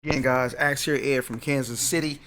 Again, guys, Axe here, Ed from Kansas City.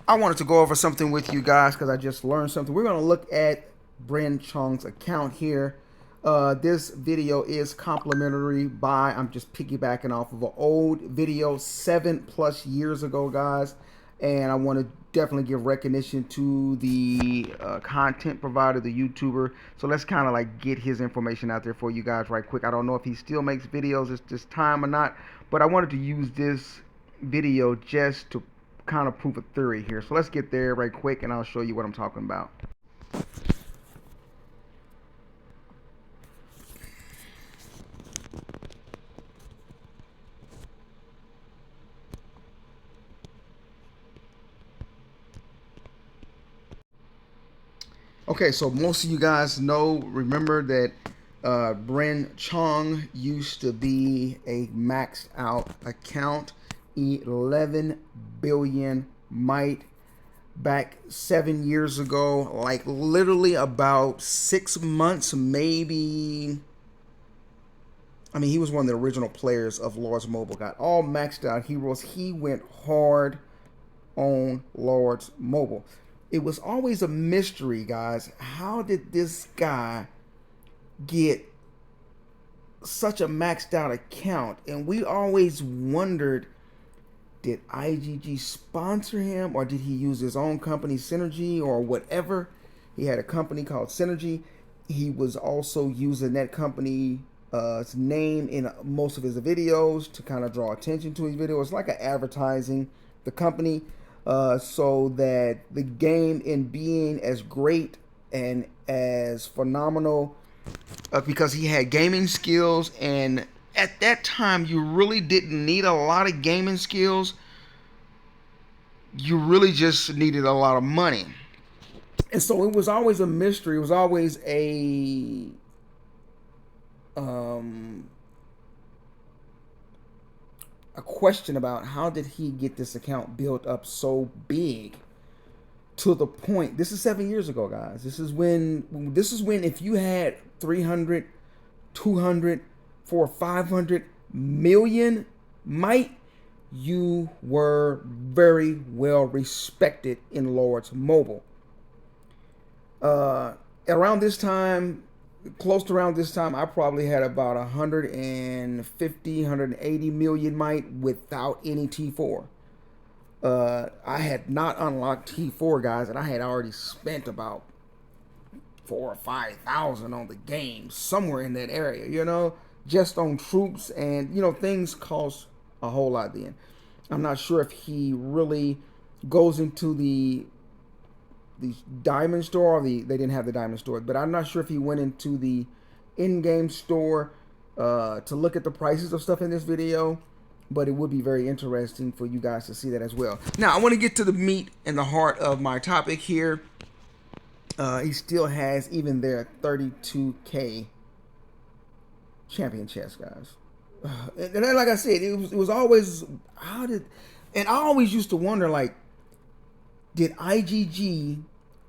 I wanted to go over something with you guys because I just learned something. We're going to look at Bren Chong's account here. This video is complimentary by, I'm just piggybacking off of an old video 7+ years ago, guys. And I want to definitely give recognition to the content provider, the YouTuber. So let's kind of like get his information out there for you guys right quick. I don't know if he still makes videos at this time or not, but I wanted to use this video just to kind of prove a theory here. So let's get there right quick and I'll show you what I'm talking about. Okay, so most of you guys remember that Bren Chong used to be a maxed out account, 11 billion might back 7 years ago, like literally about 6 months, maybe. I mean, he was one of the original players of Lords Mobile, got all maxed out heroes. He went hard on Lords Mobile. It was always a mystery, guys. How did this guy get such a maxed out account? And we always wondered, did IGG sponsor him or did he use his own company, Synergy, or whatever? He had a company called Synergy. He was also using that company's name in most of his videos to kind of draw attention to his videos. It's like an advertising the company so that the game in being as great and as phenomenal because he had gaming skills, and at that time you really didn't need a lot of gaming skills. You really just needed a lot of money. And so it was always a mystery. It was always um, a question about how did he get this account built up so big to the point. This is 7 years ago, guys. This is when if you had 300, 200, 400, 500 million might, you were very well respected in Lords Mobile. Around this time, close to around this time, I probably had about 150, 180 million might without any T4. I had not unlocked T4, guys, and I had already spent about 4 or 5 thousand on the game, somewhere in that area, just on troops, and things cost a whole lot then. I'm not sure if he really goes into the diamond store, or they didn't have the diamond store, but I'm not sure if he went into the in-game store to look at the prices of stuff in this video. But it would be very interesting for you guys to see that as well. Now, I want to get to the meat and the heart of my topic here. He still has even their 32K champion chest, guys. And then, like I said, it was always, and I always used to wonder, like, did IGG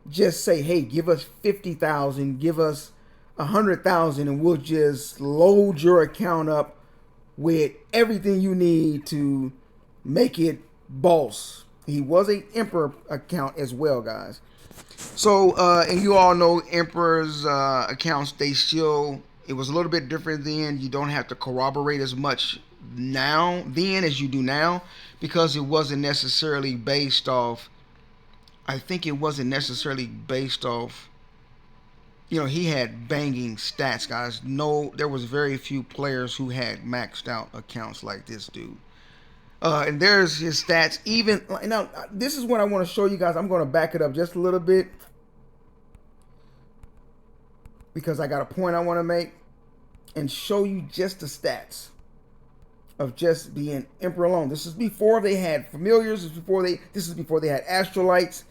just say, hey, give us 50,000, give us 100,000, and we'll just load your account up with everything you need to make it boss. He was an Emperor account as well, guys. So, and you all know Emperor's accounts, it was a little bit different then. You don't have to corroborate as much then as you do now, because it wasn't necessarily based off, I think it wasn't necessarily based off, he had banging stats, guys. No, there was very few players who had maxed out accounts like this dude. And there's his stats. Even now, this is what I want to show you guys. I'm going to back it up just a little bit because I got a point I want to make and show you just the stats of just being Emperor alone. This is before they had familiars. This is before they had astrolites.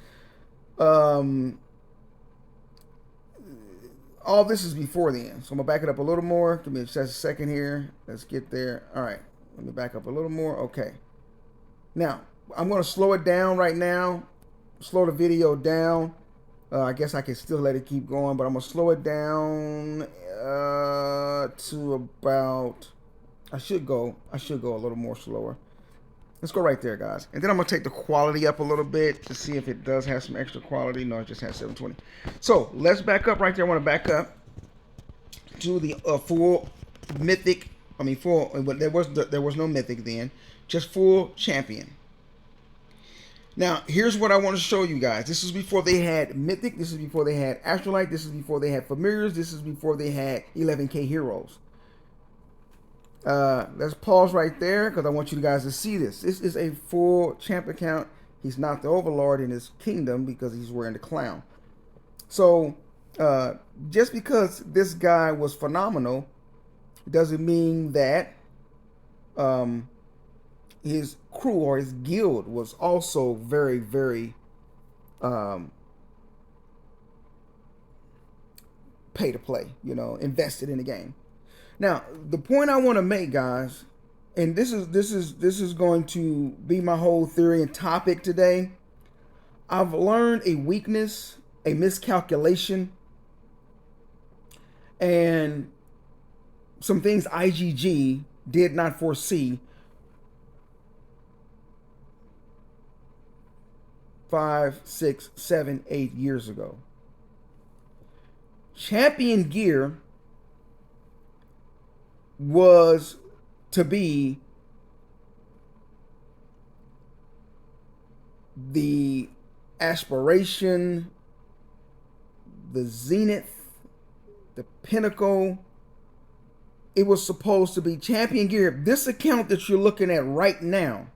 All this is before then. So I'm going to back it up a little more. Give me just a second here. Let's get there. All right. Let me back up a little more. Okay. Now, I'm going to slow it down right now. Slow the video down. I guess I can still let it keep going, but I'm going to slow it down to about... I should go a little more slower. Let's go right there, guys. And then I'm going to take the quality up a little bit to see if it does have some extra quality. No, it just has 720. So let's back up right there. I want to back up to the full mythic. I mean, full. But there was no mythic then. Just full champion. Now, here's what I want to show you guys. This is before they had mythic. This is before they had astrolite. This is before they had familiars. This is before they had 11K heroes. Let's pause right there because I want you guys to see this. This is a full champ account. He's not the overlord in his kingdom because he's wearing the clown. So just because this guy was phenomenal doesn't mean that his crew or his guild was also very, very pay to play, invested in the game. Now, the point I want to make, guys, and this is going to be my whole theory and topic today. I've learned a weakness, a miscalculation, and some things IGG did not foresee 5, 6, 7, 8 years ago. Champion gear was to be the aspiration, the zenith, the pinnacle. It was supposed to be champion gear. This account that you're looking at right now,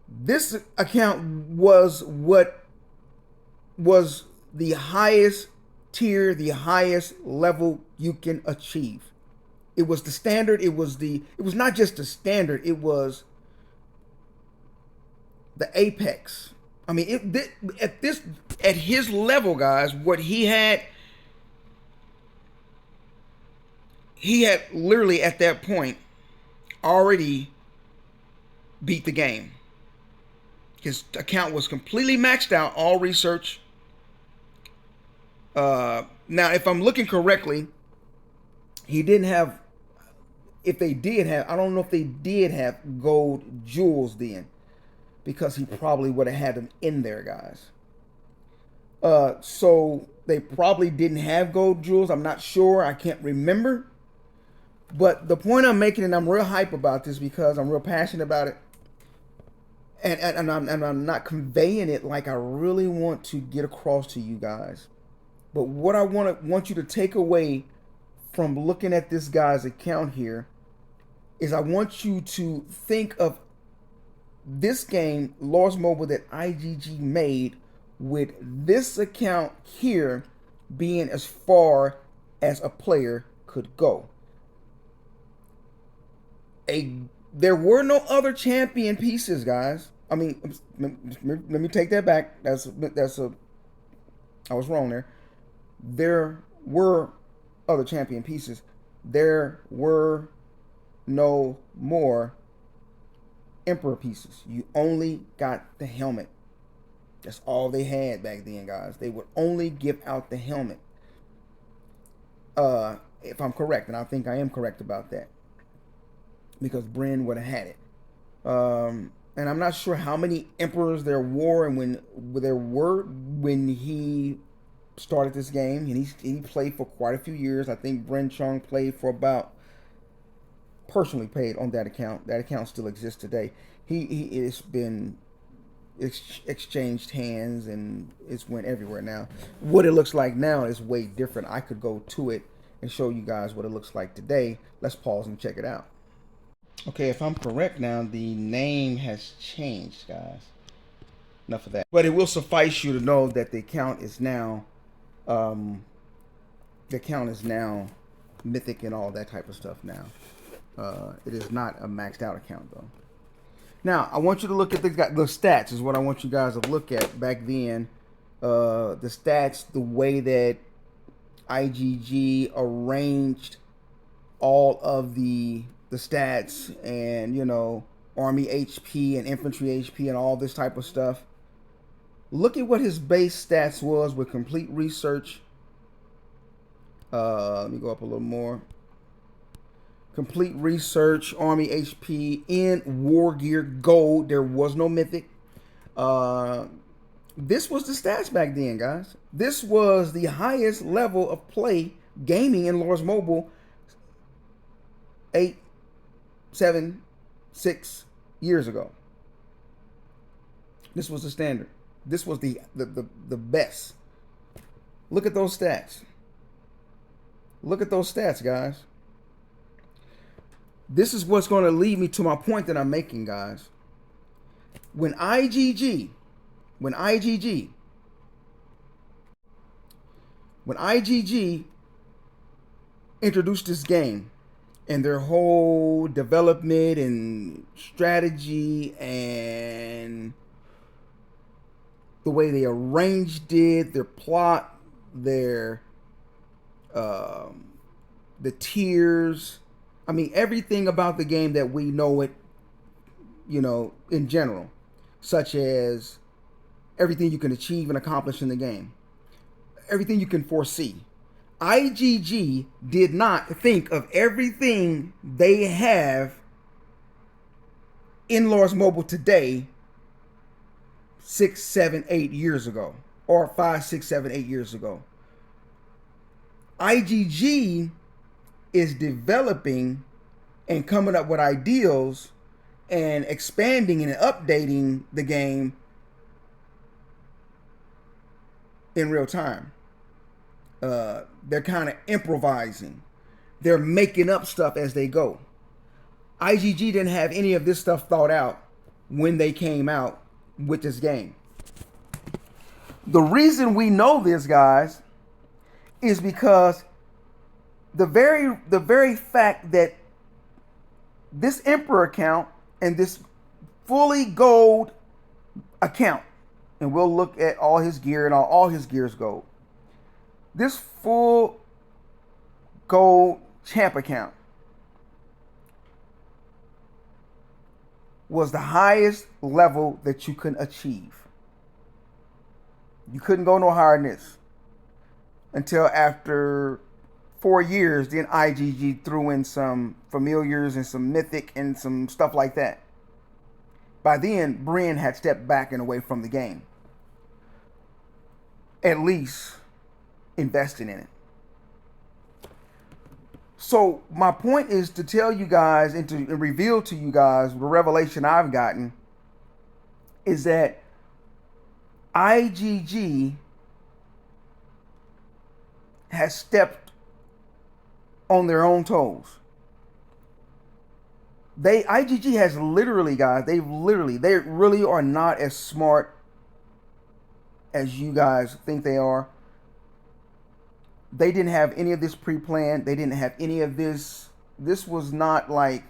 this account was what was the highest tier, the highest level you can achieve. It was the standard. It was not just the standard. It was the apex. I mean, at his level, guys, what he had literally at that point already beat the game. His account was completely maxed out, all research. Now, if I'm looking correctly, he didn't have, if they did have, I don't know if they did have gold jewels then, because he probably would have had them in there, guys. So they probably didn't have gold jewels. I'm not sure. I can't remember. But the point I'm making, and I'm real hype about this because I'm real passionate about it, and I'm not conveying it like I really want to get across to you guys. But what I want you to take away from looking at this guy's account here is I want you to think of this game, Lords Mobile, that IGG made, with this account here being as far as a player could go. There were no other champion pieces, guys. I mean, let me take that back. I was wrong there. There were other champion pieces. There were no more Emperor pieces. You only got the helmet. That's all they had back then, guys. They would only give out the helmet. If I'm correct, and I think I am correct about that, because Bryn would have had it. And I'm not sure how many emperors there were, and when he started this game, and he played for quite a few years. I think Bryn Chung played for about, personally paid on that account. That account still exists today. It's been exchanged hands, and it's went everywhere now. What it looks like now is way different. I could go to it and show you guys what it looks like today. Let's pause and check it out. Okay, if I'm correct now, the name has changed, guys. Enough of that. But it will suffice you to know that the account is now mythic and all that type of stuff now. It is not a maxed out account though. Now I want you to look at the stats is what I want you guys to look at back then. The stats, the way that IGG arranged all of the stats, and army HP and infantry HP and all this type of stuff. Look at what his base stats was with complete research. Let me go up a little more. Complete research, Army HP in War Gear Gold. There was no Mythic. Uh, this was the stats back then, guys. This was the highest level of play gaming in Lords Mobile 8, 7, 6 years ago. This was the standard. This was the best. Look at those stats. Look at those stats, guys. This is what's going to lead me to my point that I'm making, guys. When IGG introduced this game and their whole development and strategy and the way they arranged it, their plot, their the tiers, I mean everything about the game that we know it, in general, such as everything you can achieve and accomplish in the game, everything you can foresee. IGG did not think of everything they have in Lords Mobile today 6, 7, 8 years ago, or 5, 6, 7, 8 years ago. IGG is developing and coming up with ideals and expanding and updating the game in real time. They're kind of improvising. They're making up stuff as they go. IGG didn't have any of this stuff thought out when they came out with this game. The reason we know this, guys, is because the very fact that this Emperor account and this fully gold account, and we'll look at all his gear and all his gears gold. This full gold champ account was the highest level that you can achieve. You couldn't go no higher than this until after 4 years. Then IGG threw in some familiars and some mythic and some stuff like that. By then, Brian had stepped back and away from the game, at least investing in it. So my point is to tell you guys and to reveal to you guys the revelation I've gotten is that IGG has stepped on their own toes. IGG has literally, guys, they really are not as smart as you guys think they are. They didn't have any of this pre-planned. They didn't have any of this. This was not like,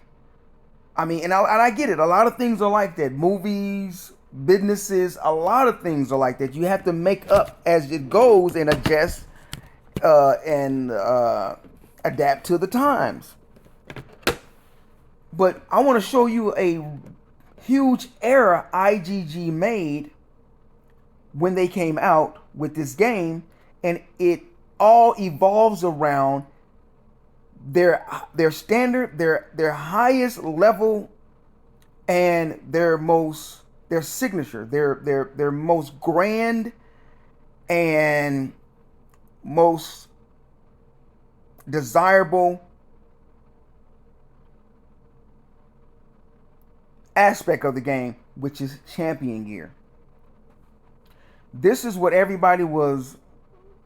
I mean, and I get it. A lot of things are like that. Movies, businesses, a lot of things are like that. You have to make up as it goes and adjust and adapt to the times. But I want to show you a huge error IGG made when they came out with this game, and it all evolves around their standard, their highest level, and their signature, their most grand and most desirable aspect of the game, which is champion gear. This is what everybody was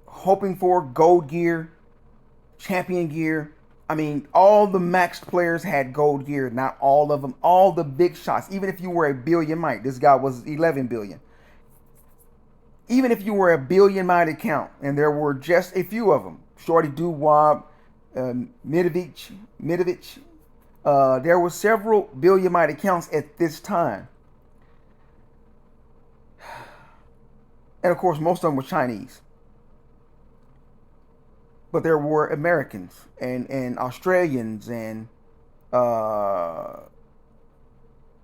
hoping for: gold gear, champion gear. I mean, all the maxed players had gold gear. Not all of them. All the big shots. Even if you were a billion might, this guy was 11 billion. Even if you were a billion might account, and there were just a few of them, Shorty Doo-Wop, Midovic, there were several billion might accounts at this time. And of course, most of them were Chinese. But there were Americans and Australians and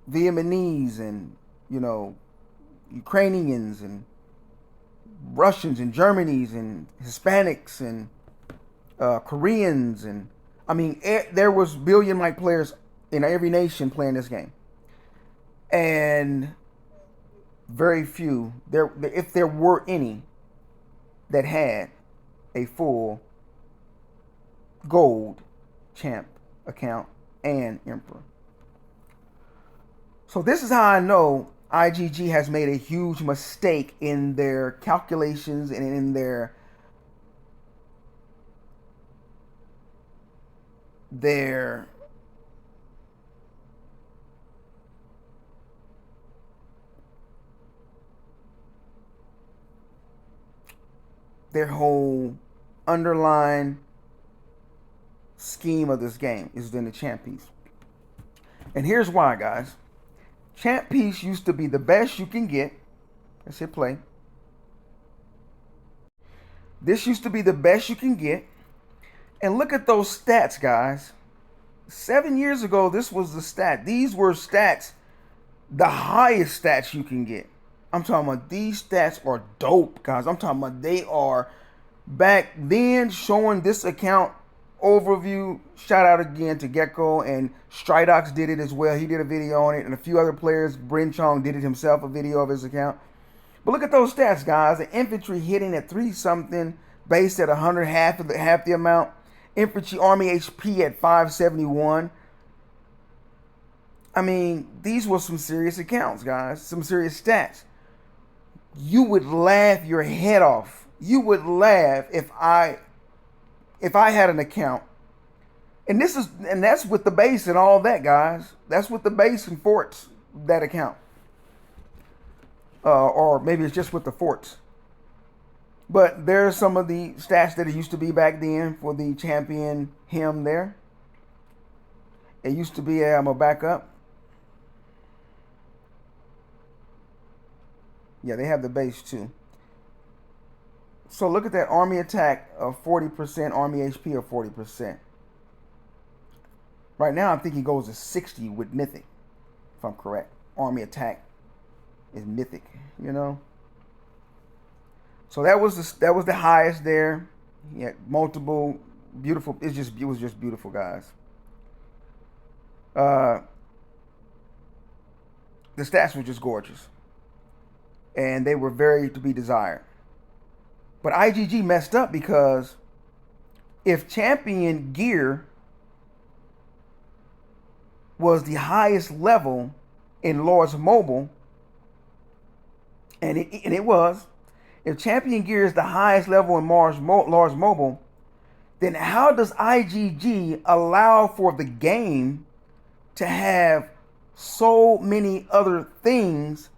Vietnamese and, Ukrainians and Russians and Germans and Hispanics and Koreans and I mean, there was billion-like players in every nation playing this game, and very few there, if there were any, that had a full gold champ account and emperor. So this is how I know IGG has made a huge mistake in their calculations and in their whole underlying scheme of this game is in the champ piece. And here's why, guys. Champ piece used to be the best you can get. Let's hit play. This used to be the best you can get. And look at those stats, guys. 7 years ago, this was the stat. These were stats, the highest stats you can get. I'm talking about these stats are dope, guys. I'm talking about they are back then showing this account overview. Shout out again to Gecko, and Stridox did it as well. He did a video on it, and a few other players. Bryn Chong did it himself, a video of his account. But look at those stats, guys. The infantry hitting at 3-something, base at 100, half the amount. Infantry army HP at 571. I mean, these were some serious accounts, guys. Some serious stats. You would laugh your head off. You would laugh if I had an account. And that's with the base and all that, guys. That's with the base and forts, that account. Or maybe it's just with the forts. But there's some of the stats that it used to be back then for the champion him there. It used to be, I'm going to back up. Yeah, they have the base too. So look at that army attack of 40%, army HP of 40%. Right now, I think he goes to 60 with mythic, if I'm correct. Army attack is mythic, you know. So that was the highest there. He had multiple beautiful. It was just beautiful, guys. The stats were just gorgeous, and they were very to be desired. But IGG messed up because if champion gear was the highest level in Lords Mobile, and it was, if champion gear is the highest level in Lords Mobile, then how does IGG allow for the game to have so many other things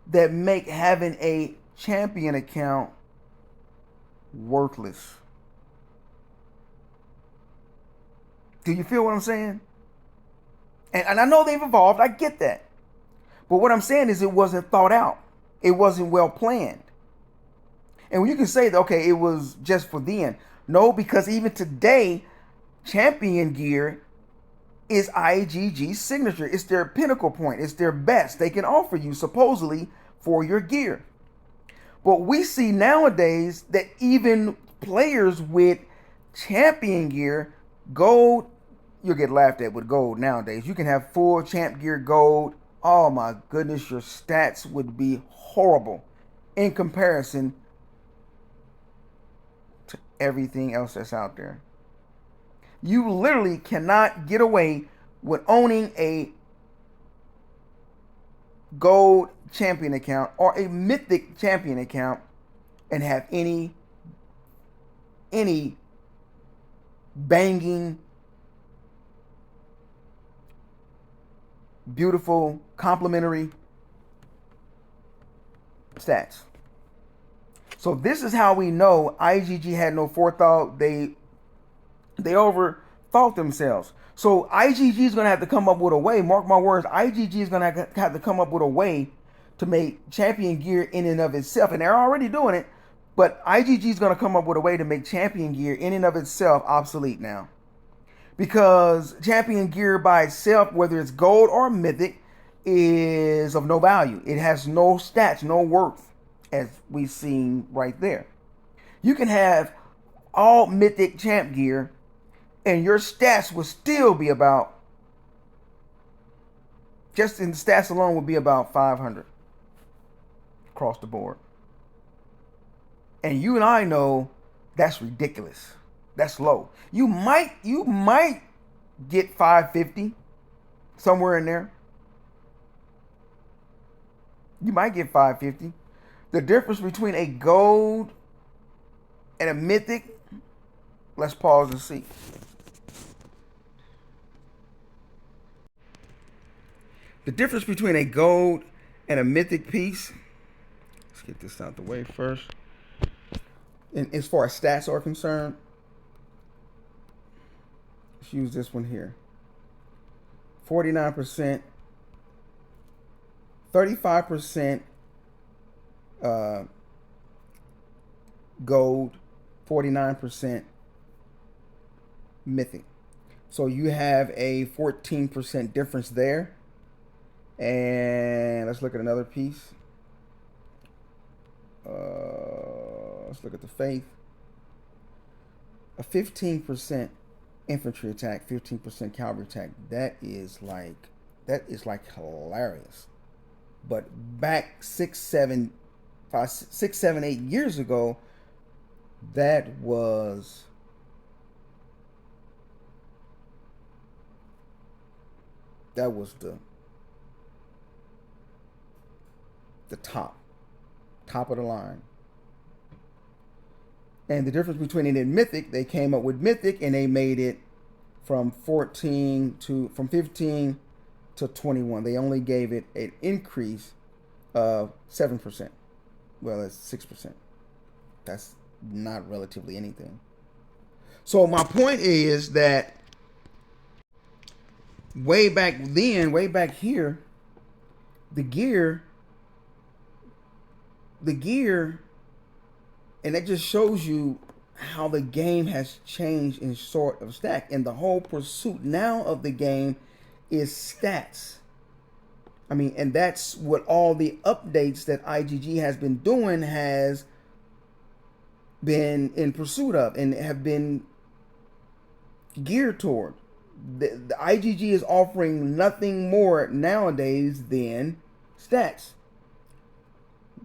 that make having a champion account worthless? Do you feel what I'm saying? And I know they've evolved. I get that. But what I'm saying is it wasn't thought out. It wasn't well planned. And you can say that, okay, it was just for then. No, because even today, champion gear is IGG's signature. It's their pinnacle point. It's their best they can offer you, supposedly, for your gear. But we see nowadays that even players with champion gear, gold, you'll get laughed at with gold nowadays. You can have full champ gear gold. Oh my goodness, your stats would be horrible in comparison to everything else that's out there. You literally cannot get away with owning a gold champion account or a mythic champion account and have any banging, beautiful, complimentary stats. So this is how we know IGG had no forethought. They overthought themselves. So IGG is going to have to come up with a way. Mark my words. IGG is going to have to come up with a way to make champion gear in and of itself. And they're already doing it. But IGG is going to come up with a way to make champion gear in and of itself obsolete now. Because champion gear by itself, whether it's gold or mythic, is of no value. It has no stats, no worth, as we've seen right there. You can have all mythic champ gear and your stats would still be about, just in the stats alone, would be about 500 across the board. And you and I know that's ridiculous. That's low. You might get 550 somewhere in there. You might get 550. The difference between a gold and a mythic, let's pause and see. The difference between a gold and a mythic piece, let's get this out the way first. And as far as stats are concerned, let's use this one here. 49%, 35% gold, 49% mythic. So you have a 14% difference there. And let's look at another piece. Let's look at the faith. A 15% infantry attack, 15% cavalry attack. That is like hilarious. But back 6, 7, 8 years ago, that was the top of the line. And the difference between it and mythic, they came up with mythic and they made it from 15 to 21. They only gave it an increase of 7%. Well, that's 6%. That's not relatively anything. So my point is that way back then, way back here, the gear, and that just shows you how the game has changed in sort of stack. And the whole pursuit now of the game is stats. I mean, and that's what all the updates that IGG has been doing has been in pursuit of and have been geared toward. The IGG is offering nothing more nowadays than stats.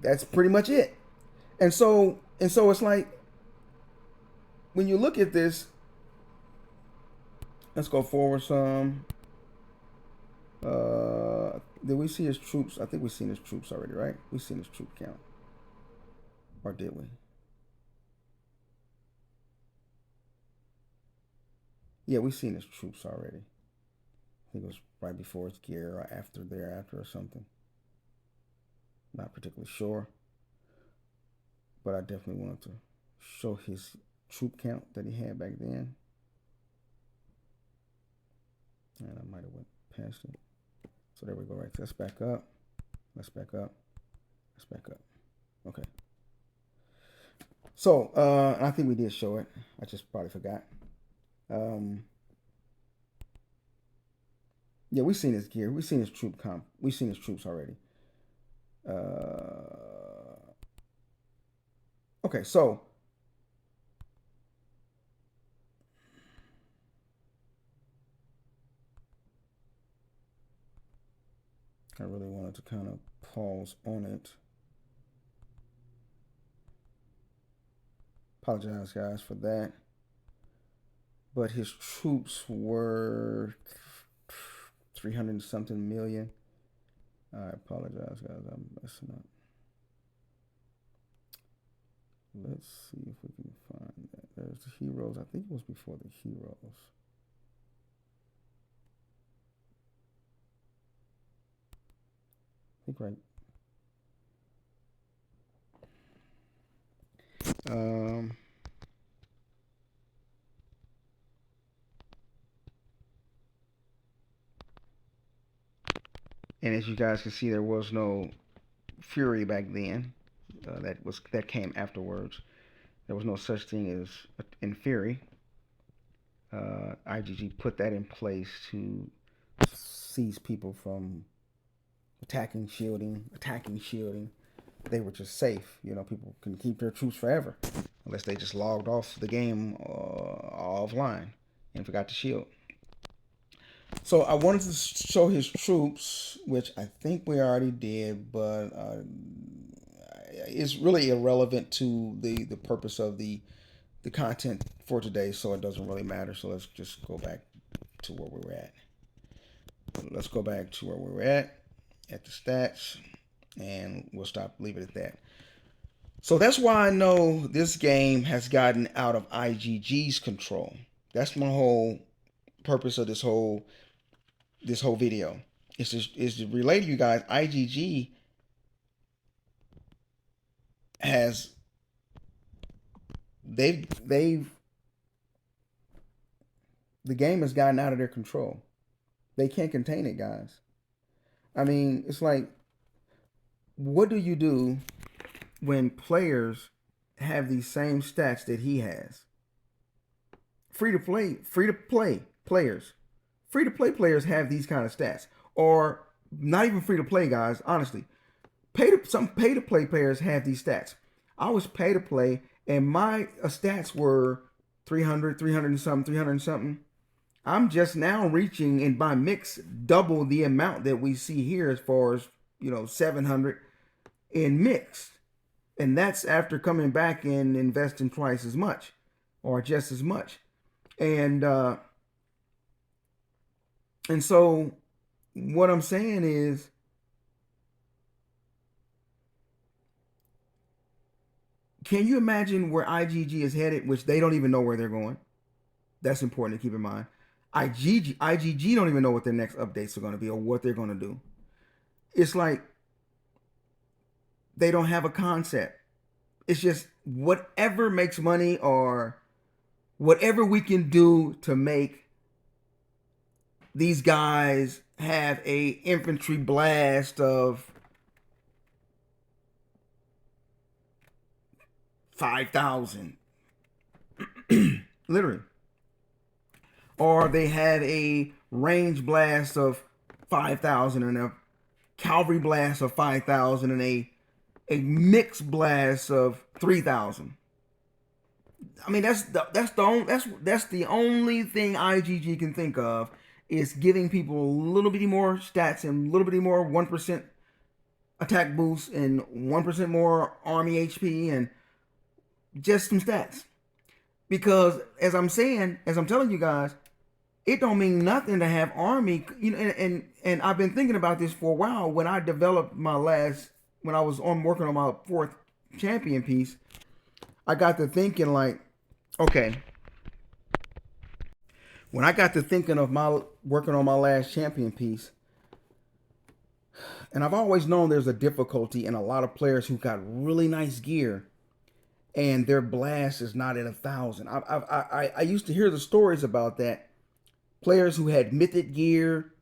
That's pretty much it. And so it's like, when you look at this, let's go forward some. Did we see his troops? I think we've seen his troops already, right? We've seen his troop count. Or did we? Yeah, we've seen his troops already. I think it was right before his gear or thereafter or something. Not particularly sure. But I definitely wanted to show his troop count that he had back then. And I might have went past it. So there we go, right? Let's back up. Let's back up. Let's back up. Okay. So, I think we did show it. I just probably forgot. Yeah, we've seen his gear. We've seen his troop comp. We've seen his troops already. Okay, so I really wanted to kind of pause on it. Apologize, guys, for that. But his troops were 300 something million. I apologize, guys. I'm messing up. Let's see if we can find that. There's the heroes. I think it was before the heroes. I think right. And as you guys can see, there was no Fury back then. That came afterwards. There was no such thing as in Fury. IGG put that in place to seize people from attacking, shielding. They were just safe. You know, people can keep their troops forever unless they just logged off the game offline. and forgot to shield. So I wanted to show his troops, which I think we already did, but it's really irrelevant to the purpose of the content for today, so it doesn't really matter. So let's just go back to where we were at. Let's go back to where we were at the stats, and we'll leave it at that. So that's why I know this game has gotten out of IGG's control. That's my whole purpose of this whole video. Is to relate to you guys. IGG has they've the game has gotten out of their control. They can't contain it, guys. I mean, it's like, what do you do when players have these same stats that he has? Free to play players have these kind of stats, or not even free to play guys. Honestly, some pay to play players have these stats. I was pay to play, and my stats were 300 and something, 300 and something. I'm just now reaching, and by mix, double the amount that we see here, as far as 700 in mixed, and that's after coming back and investing twice as much, or just as much, and so what I'm saying is, can you imagine where IGG is headed, which they don't even know where they're going? That's important to keep in mind. IGG don't even know what their next updates are going to be or what they're going to do. It's like they don't have a concept. It's just whatever makes money, or whatever we can do to make these guys have a infantry blast of 5,000. Literally. Or they had a range blast of 5,000, and a cavalry blast of 5,000, and a mixed blast of 3,000. I mean, that's the only thing IGG can think of, is giving people a little bit more stats and a little bit more 1% attack boost and 1% more army HP and just some stats. Because as I'm telling you guys, it don't mean nothing to have army, and I've been thinking about this for a while. When I developed when I was working on my 4th champion piece, I got to thinking like, okay, when I got to thinking of working on my last champion piece, and I've always known there's a difficulty in a lot of players who got really nice gear, and their blast is not at 1,000. I used to hear the stories about that. Players who had mythic gear,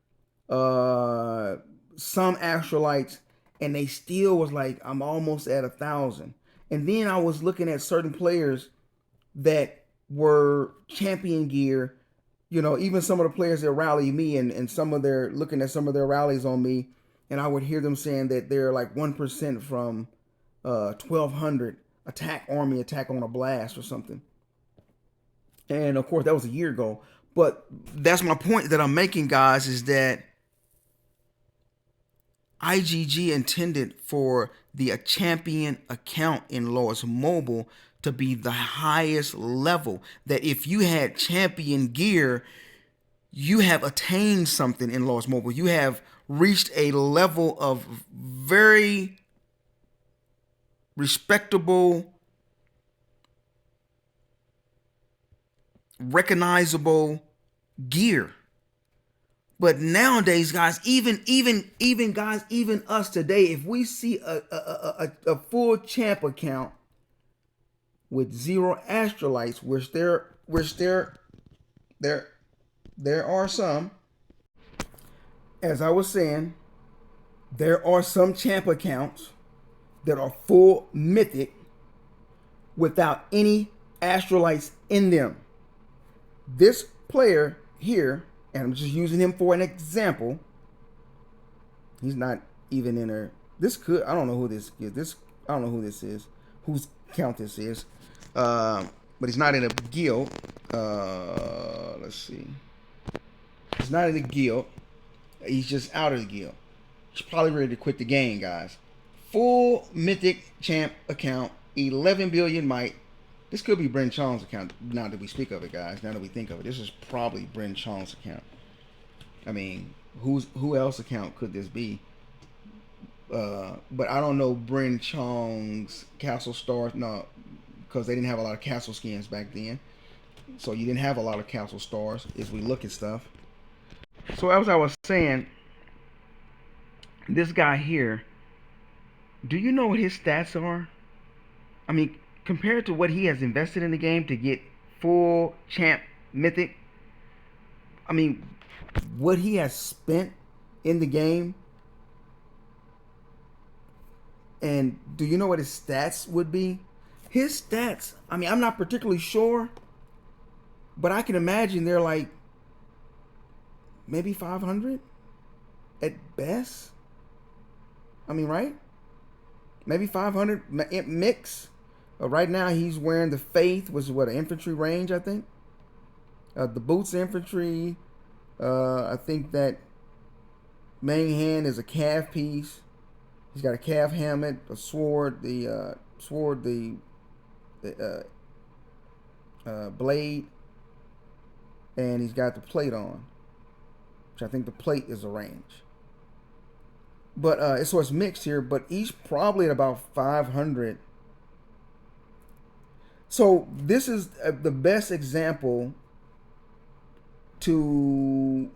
some astrolites, and they still was like, I'm almost at 1,000. And then I was looking at certain players that were champion gear, even some of the players that rally me, and looking at some of their rallies on me, and I would hear them saying that they're like 1% from 1,200 army attack on a blast or something. And of course, that was a year ago. But that's my point that I'm making, guys, is that IGG intended for the champion account in Lois Mobile to be the highest level. That if you had champion gear, you have attained something in Lois Mobile. You have reached a level of very respectable, recognizable gear. But nowadays, guys, even us today, if we see a full champ account with 0 astrolites, which there are some, as I was saying, there are some champ accounts that are full mythic without any astrolites in them. This player here, and I'm just using him for an example, he's not even in there. I don't know who this is. I don't know who this is, whose count this is. But he's not in a guild. Let's see. He's not in the guild. He's just out of the guild. He's probably ready to quit the game, guys. Full Mythic Champ account, 11 billion might. This could be Bryn Chong's account. Now that we speak of it, guys. Now that we think of it, this is probably Bryn Chong's account. I mean, who else account could this be? But I don't know Bryn Chong's Castle Stars. No, because they didn't have a lot of castle skins back then. So you didn't have a lot of castle stars as we look at stuff. So as I was saying, this guy here, do you know what his stats are? I mean, compared to what he has invested in the game to get full champ mythic, I mean, what he has spent in the game, and do you know what his stats would be? His stats, I mean, I'm not particularly sure, but I can imagine they're like maybe 500 at best. I mean, right? Maybe 500 mix. Right now, he's wearing the Faith, which is what, an infantry range, I think. The boots infantry. I think that main hand is a calf piece. He's got a calf helmet, a sword, the blade, and he's got the plate on, which I think the plate is a range. But so it's mixed here, but he's probably at about 500. So this is the best example to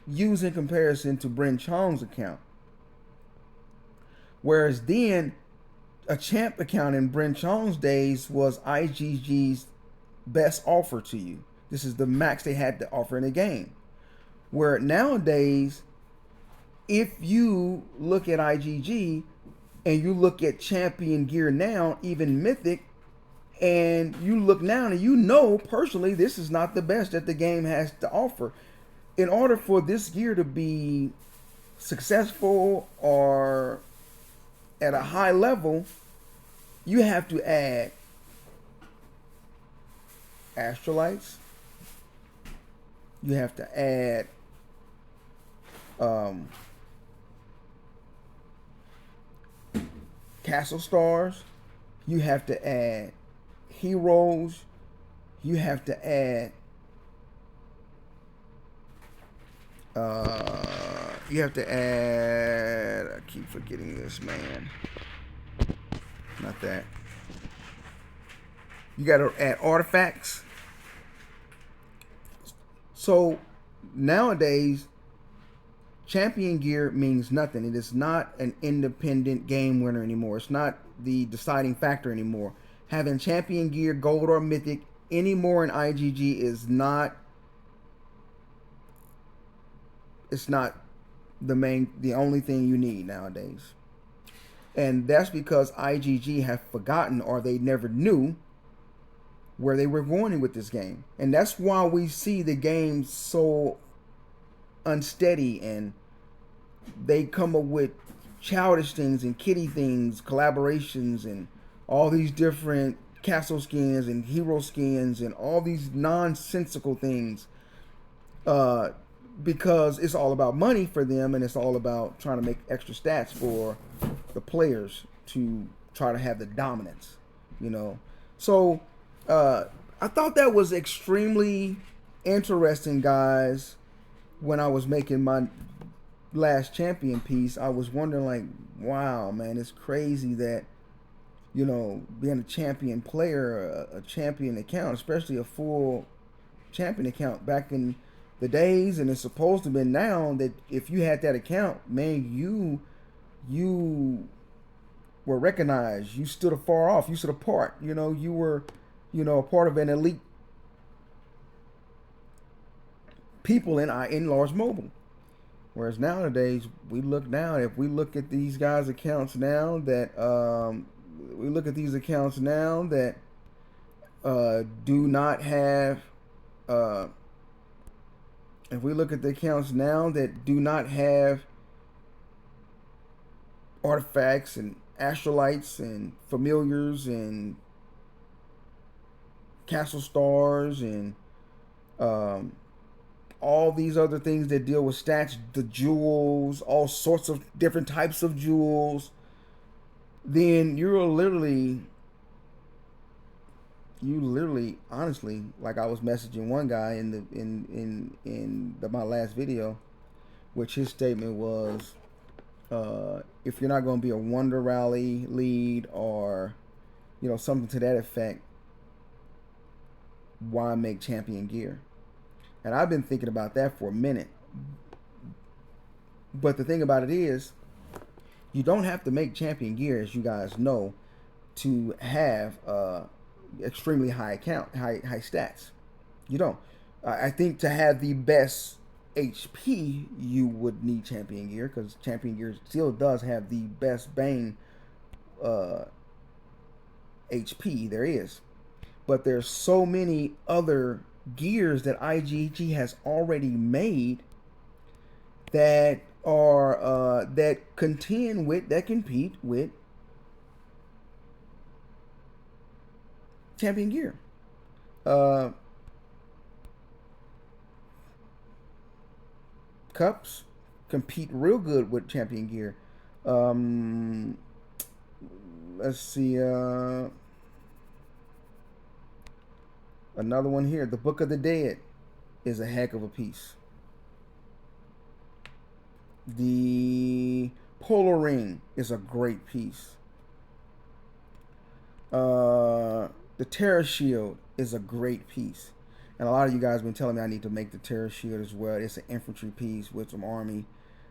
use in comparison to Bryn Chong's account. Whereas then, a champ account in Bryn Chong's days was IGG's best offer to you. This is the max they had to offer in the game. Where nowadays, if you look at IGG and you look at champion gear now, even mythic, and you look now and you know personally this is not the best that the game has to offer. In order for this gear to be successful or at a high level, you have to add astrolites. You have to add castle stars. You have to add heroes. You have to add I keep forgetting this, man. Not that. You got to add artifacts. So nowadays, champion gear means nothing. It is not an independent game winner anymore. It's not the deciding factor anymore. Having champion gear, gold or mythic anymore in IGG is not. It's not the only thing you need nowadays. And that's because IGG have forgotten, or they never knew where they were going with this game. And that's why we see the game so unsteady, and they come up with childish things and kiddie things, collaborations, and all these different castle skins and hero skins and all these nonsensical things. Because it's all about money for them, and it's all about trying to make extra stats for the players to try to have the dominance, you know. So I thought that was extremely interesting, guys. When I was making my last champion piece, I was wondering, like, wow, man, it's crazy that, you know, being a champion player, a champion account, especially a full champion account back in the days, and it's supposed to be now, that if you had that account, man, you were recognized. You stood afar off. You stood apart. You know, you were, you know, a part of an elite people in large mobile. Whereas nowadays, we look now, if we look at these guys' accounts now that do not have if we look at the accounts now that do not have artifacts and astrolites and familiars and Castle Stars and um, all these other things that deal with stats, the jewels, all sorts of different types of jewels, then you literally honestly, like I was messaging one guy in my last video, which his statement was, if you're not going to be a Wonder Rally lead or something to that effect, why make champion gear? And I've been thinking about that for a minute. But the thing about it is, you don't have to make champion gear, as you guys know, to have extremely high stats. You don't. I think to have the best HP, you would need champion gear, because champion gear still does have the best bang uh, HP there is. But there's so many other gears that IGG has already made that are that compete with champion gear. Uh, Cups compete real good with champion gear. Um, let's see. Another one here. The Book of the Dead is a heck of a piece. The Polar Ring is a great piece. The Terror Shield is a great piece. And a lot of you guys have been telling me I need to make the Terror Shield as well. It's an infantry piece with some army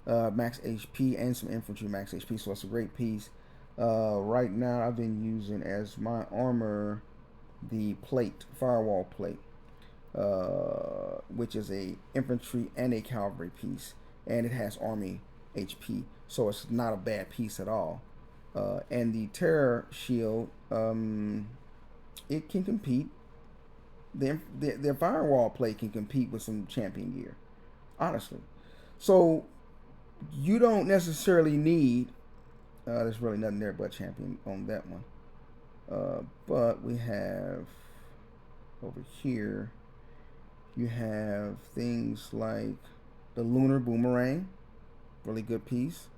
max HP and some infantry max HP, so it's a great piece. Right now I've been using as my armor the plate, firewall plate, which is a infantry and a cavalry piece, and it has army HP, so it's not a bad piece at all. And the Terror Shield, it can compete. The firewall plate can compete with some champion gear, honestly. So you don't necessarily need. There's really nothing there but champion on that one. But we have over here. You have things like the Lunar Boomerang, really good piece.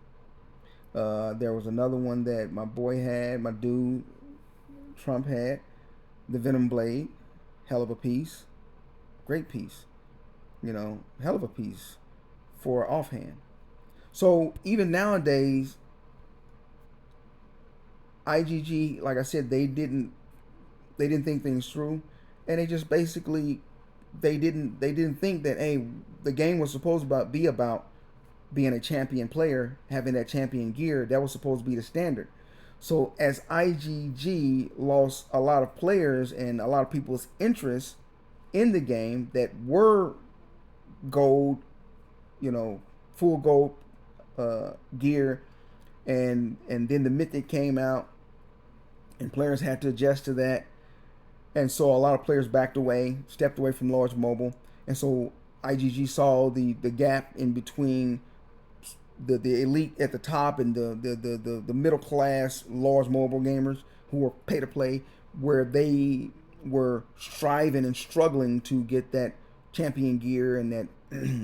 There was another one that my boy had, my dude Trump had, the Venom Blade, hell of a piece, great piece, hell of a piece for offhand. So even nowadays, IGG, like I said, they didn't think things through, and they just basically they didn't think that, hey, the game was supposed to be about being a champion player, having that champion gear. That was supposed to be the standard. So as IGG lost a lot of players and a lot of people's interest in the game that were gold, full gold gear, and then the mythic came out, and players had to adjust to that, and so a lot of players stepped away from large mobile, and so IGG saw the gap in between the elite at the top and the middle class large mobile gamers who were pay to play, where they were striving and struggling to get that champion gear and that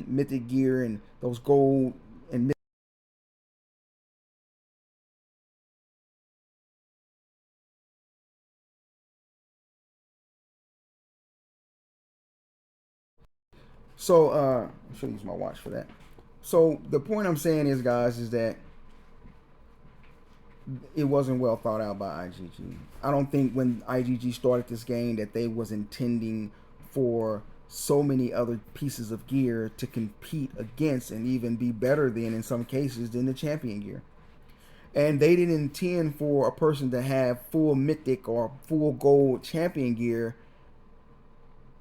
mythic gear and those gold and so I should use my watch for that. So the point I'm saying is, guys, is that it wasn't well thought out by IGG. I don't think when IGG started this game that they was intending for so many other pieces of gear to compete against and even be better than, in some cases, than the champion gear. And they didn't intend for a person to have full mythic or full gold champion gear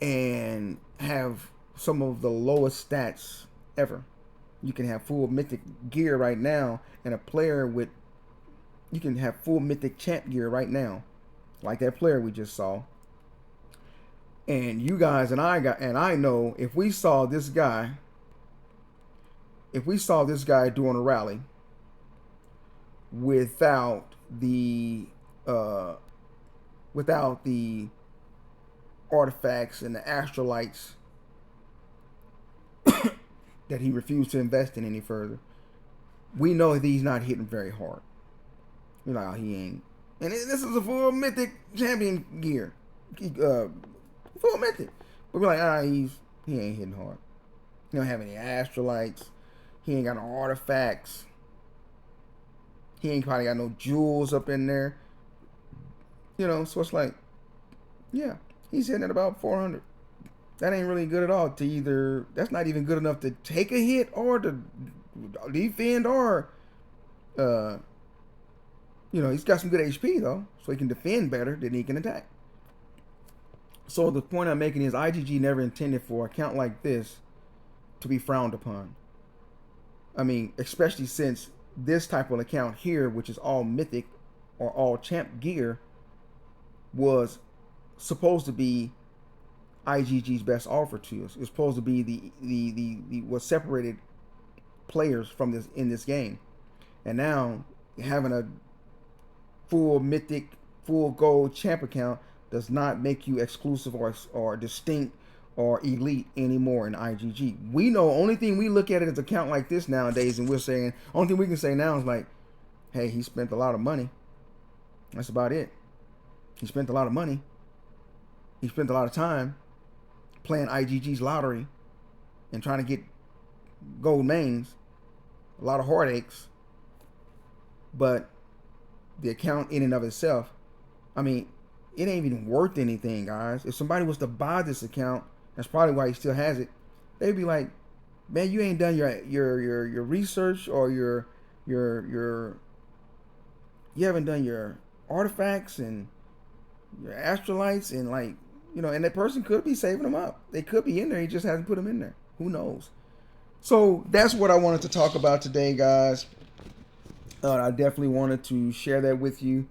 and have some of the lowest stats ever. You can have full mythic gear right now, and a player with you can have full mythic champ gear right now, like that player we just saw. And you guys and I know if we saw this guy doing a rally without the uh, without the artifacts and the astrolites that he refused to invest in any further, we know that he's not hitting very hard. We're like, oh, he ain't. And this is a full mythic champion gear. Full mythic. But we're like, he ain't hitting hard. He don't have any astrolites. He ain't got no artifacts. He ain't probably got no jewels up in there. So it's like, yeah, he's hitting at about 400. That ain't really good at all to either. That's not even good enough to take a hit or to defend or, he's got some good HP though, so he can defend better than he can attack. So the point I'm making is IGG never intended for a account like this to be frowned upon. I mean, especially since this type of account here, which is all mythic or all champ gear, was supposed to be IGG's best offer to us. It's supposed to be the what separated players from this in this game. And now having a full mythic, full gold champ account does not make you exclusive or distinct or elite anymore in IGG. We know, only thing we look at it as an account like this nowadays, and we're saying, only thing we can say now is like, hey, he spent a lot of money. That's about it. He spent a lot of money. He spent a lot of time playing IGG's lottery and trying to get gold mains. A lot of heartaches. But the account in and of itself, I mean, it ain't even worth anything, guys. If somebody was to buy this account, that's probably why he still has it. They'd be like, man, you ain't done your research or you haven't done your artifacts and your astrolites and and that person could be saving them up. They could be in there. He just hasn't put them in there. Who knows? So that's what I wanted to talk about today, guys. I definitely wanted to share that with you.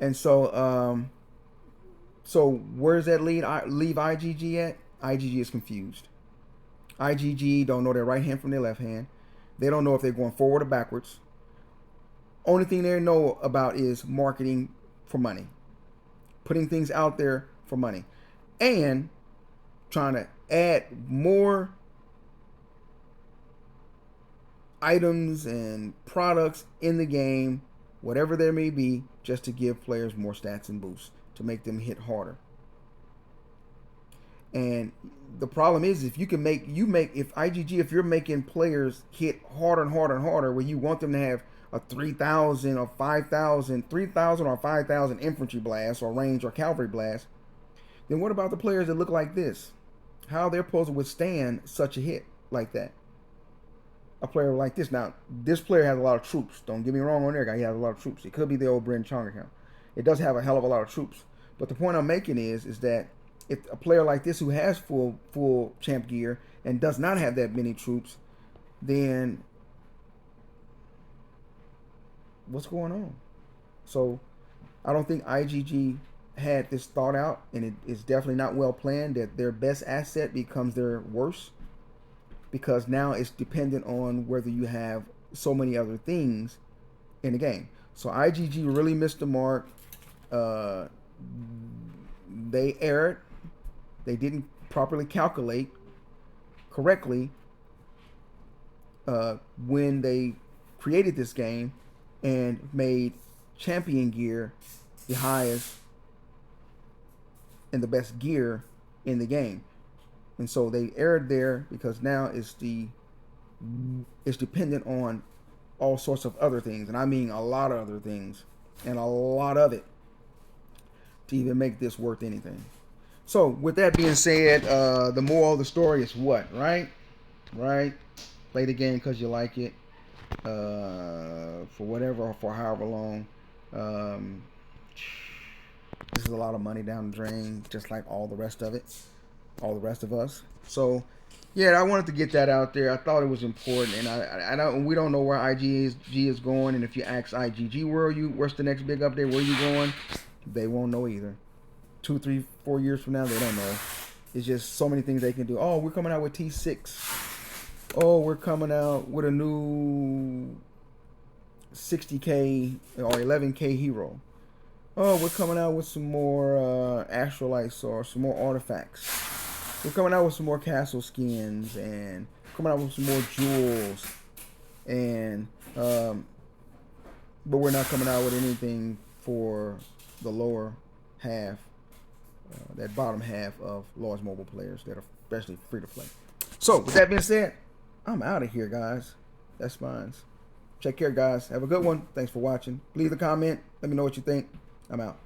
And so, where does that leave IGG at? IGG is confused. IGG don't know their right hand from their left hand. They don't know if they're going forward or backwards. Only thing they know about is marketing for money. Putting things out there for money. And trying to add more items and products in the game, whatever there may be, just to give players more stats and boosts, to make them hit harder. And the problem is, if you're making players hit harder and harder and harder, where you want them to have a 3,000 or 5,000 or 5,000 infantry blast or range or cavalry blast, then what about the players that look like this? How they're supposed to withstand such a hit like that? A player like this. Now, this player has a lot of troops. Don't get me wrong on there, guy. He has a lot of troops. It could be the old Bryn Chong account. It does have a hell of a lot of troops. But the point I'm making is that if a player like this who has full champ gear and does not have that many troops, then what's going on? So I don't think IGG had this thought out, and it is definitely not well planned that their best asset becomes their worst, because now it's dependent on whether you have so many other things in the game. So IGG really missed the mark. They erred. They didn't properly calculate correctly when they created this game and made champion gear the highest and the best gear in the game. And so they erred there, because now it's dependent on all sorts of other things, and I mean a lot of other things, and a lot of it, to even make this worth anything. So with that being said, the moral of the story is what, right? Play the game because you like it, for whatever or for however long. This is a lot of money down the drain, just like all the rest of it, all the rest of us. So yeah, I wanted to get that out there. I thought it was important, and we don't know where IGG is going. And if you ask IGG where's the next big update, where are you going, they won't know either. 2, 3, 4 years from now, they don't know. It's just so many things they can do. Oh, we're coming out with T6. Oh, we're coming out with a new 60K or 11K hero. Oh, we're coming out with some more astrolites or some more artifacts. We're coming out with some more castle skins and coming out with some more jewels. And but we're not coming out with anything for the lower half, that bottom half of large mobile players that are especially free to play. So with that being said, I'm out of here, guys. That's mine. Take care, guys. Have a good one. Thanks for watching. Leave a comment. Let me know what you think. I'm out.